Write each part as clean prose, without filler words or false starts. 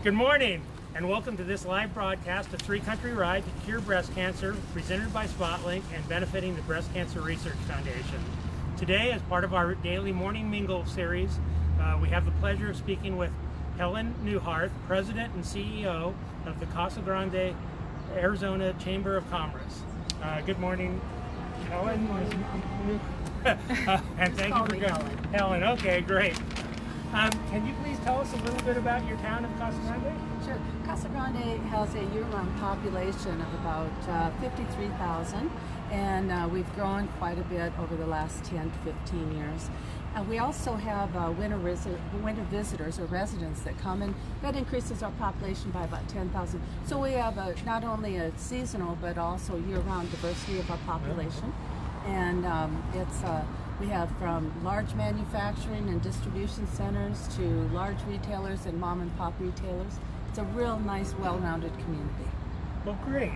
Good morning, and welcome to this live broadcast of Three Country Ride to Cure Breast Cancer, presented by SpotLink and benefiting the Breast Cancer Research Foundation. Today, as part of our daily Morning Mingle series, we have the pleasure of speaking with Helen Neuharth, President and CEO of the Casa Grande, Arizona Chamber of Commerce. Good morning, Helen. And thank you for coming. Helen, okay, great. Can you please tell us a little bit about your town of Casa Grande? Sure. Casa Grande has a year-round population of about 53,000, and we've grown quite a bit over the last 10 to 15 years. We also have winter visitors or residents that come, and that increases our population by about 10,000. So we have not only a seasonal but also year-round diversity of our population, and we have from large manufacturing and distribution centers to large retailers and mom and pop retailers. It's a real nice, well-rounded community. Well, great.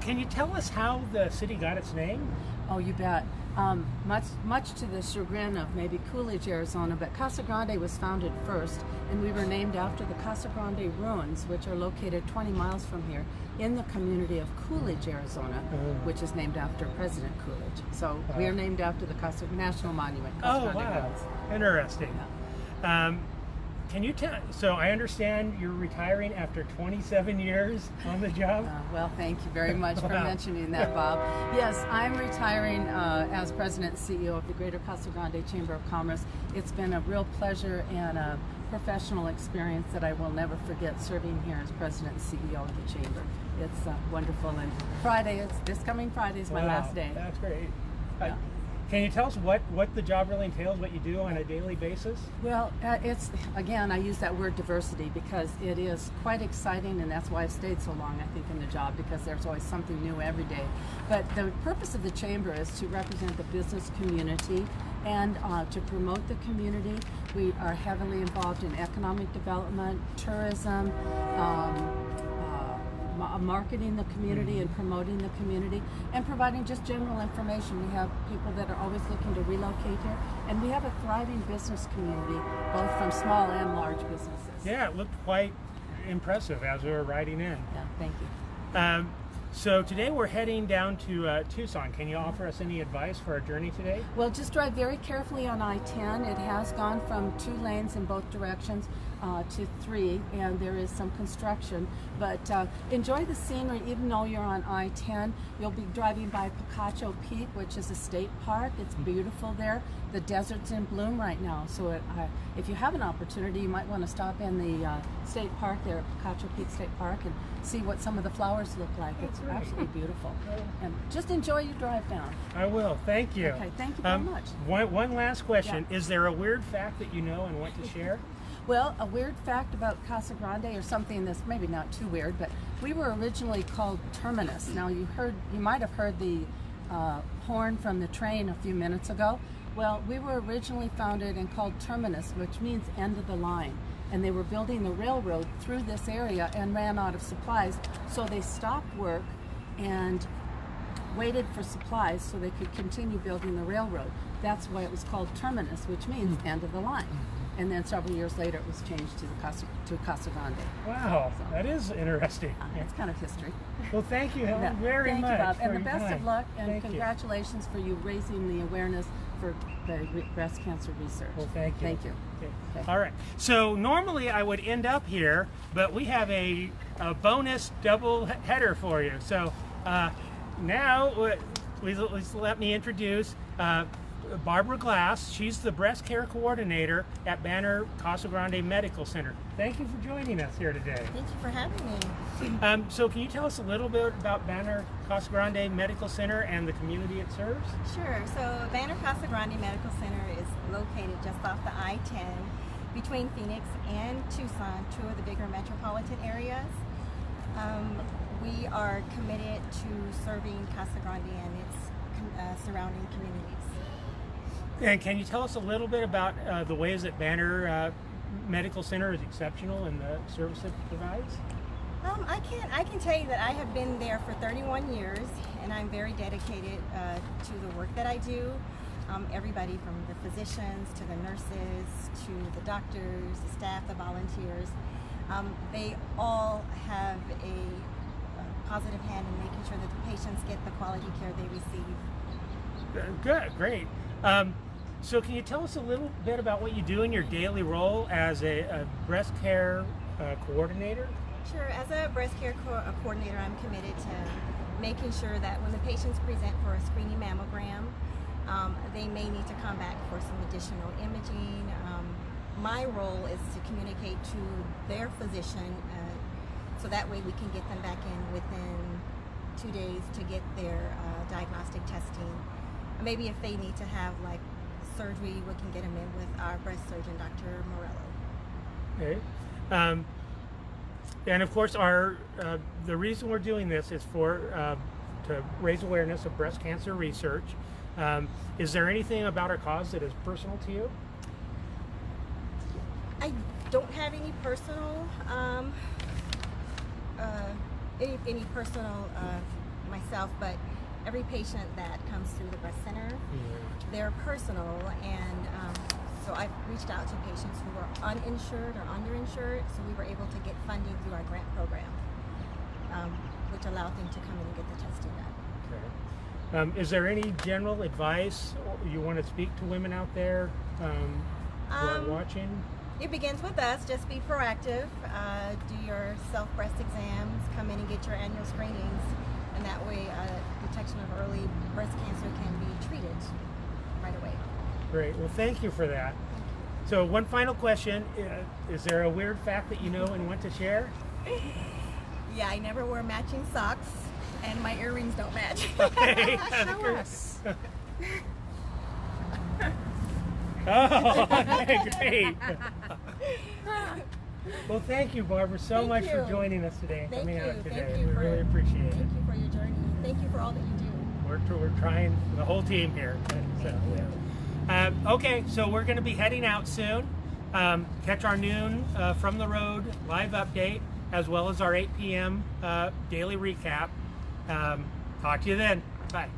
Can you tell us how the city got its name? Oh, you bet. Much to the chagrin of maybe Coolidge, Arizona, but Casa Grande was founded first, and we were named after the Casa Grande ruins, which are located 20 miles from here in the community of Coolidge, Arizona, which is named after President Coolidge. So we are named after the National Monument, Casa Grande ruins. Interesting. Yeah. Can you tell? So I understand you're retiring after 27 years on the job. Well, thank you very much for mentioning that, Bob. Yes, I'm retiring as President and CEO of the Greater Casa Grande Chamber of Commerce. It's been a real pleasure and a professional experience that I will never forget, serving here as President and CEO of the Chamber. It's wonderful, and this coming Friday is my last day. That's great. Yeah. Can you tell us what the job really entails, what you do on a daily basis? Well, it's, again, I use that word diversity because it is quite exciting, and that's why I've stayed so long, I think, in the job, because there's always something new every day. But the purpose of the Chamber is to represent the business community and to promote the community. We are heavily involved in economic development, tourism, marketing the community and promoting the community, and providing just general information. We have people that are always looking to relocate here, and we have a thriving business community, both from small and large businesses. Yeah, it looked quite impressive as we were riding in. Yeah, thank you. So today we're heading down to Tucson. Can you offer us any advice for our journey today? Well, just drive very carefully on I-10. It has gone from 2 lanes in both directions to 3, and there is some construction. But enjoy the scenery. Even though you're on I-10, you'll be driving by Picacho Peak, which is a state park. It's beautiful there. The desert's in bloom right now, so if you have an opportunity, you might want to stop in the state park there at Picacho Peak State Park and see what some of the flowers look like. It's absolutely beautiful. And just enjoy your drive down. I will. Thank you. Okay, thank you very much. One last question. Yeah. Is there a weird fact that you know and want to share? Well, a weird fact about Casa Grande, or something that's maybe not too weird, but we were originally called Terminus. Now you might have heard the horn from the train a few minutes ago. Well, we were originally founded and called Terminus, which means end of the line. And they were building the railroad through this area and ran out of supplies, so they stopped work and waited for supplies so they could continue building the railroad. That's why it was called Terminus, which means end of the line. And then several years later, it was changed to Casa Grande. Wow, so that is interesting. It's kind of history. Well, thank you, Helen, very much. Thank you, Bob. And the for best your time. of luck, and Thank congratulations for you raising the awareness for the breast cancer research. Well, thank you. Thank you. Okay. All right. So normally I would end up here, but we have a bonus double header for you. So now, let me introduce Barbara Glass. She's the breast care coordinator at Banner Casa Grande Medical Center. Thank you for joining us here today. Thank you for having me. So can you tell us a little bit about Banner Casa Grande Medical Center and the community it serves? Sure. So Banner Casa Grande Medical Center is located just off the I-10 between Phoenix and Tucson, 2 of the bigger metropolitan areas. We are committed to serving Casa Grande and its surrounding communities. And can you tell us a little bit about the ways that Banner Medical Center is exceptional in the service it provides? I can tell you that I have been there for 31 years, and I'm very dedicated to the work that I do. Everybody from the physicians to the nurses to the doctors, the staff, the volunteers. They all have a positive hand in making sure that the patients get the quality care they receive. Good, great. So can you tell us a little bit about what you do in your daily role as a breast care coordinator? Sure. As a breast care coordinator, I'm committed to making sure that when the patients present for a screening mammogram, they may need to come back for some additional imaging. My role is to communicate to their physician so that way we can get them back in within 2 days to get their diagnostic testing. Maybe if they need to have like surgery, we can get them in with our breast surgeon, Dr. Morello. Okay. And of course, the reason we're doing this is to raise awareness of breast cancer research. Is there anything about our cause that is personal to you? I don't have any personal, myself, but every patient that comes through the breast center, they're personal, and so I've reached out to patients who were uninsured or underinsured, so we were able to get funding through our grant program, which allowed them to come in and get the testing done. Okay. Is there any general advice you want to speak to women out there who are watching? It begins with us. Just be proactive. Do your self-breast exams. Come in and get your annual screenings, and that way detection of early breast cancer can be treated right away. Great. Well, thank you for that. So one final question. Is there a weird fact that you know and want to share? Yeah, I never wear matching socks, and my earrings don't match. Okay. Show us. Oh, great. Well, thank you, Barbara, so much for joining us today and coming out today. We really appreciate it. Thank you for your journey. Thank you for all that you do. We're trying, the whole team here. So, yeah. Okay, so we're going to be heading out soon. Catch our noon From the Road live update, as well as our 8 p.m. daily recap. Talk to you then. Bye.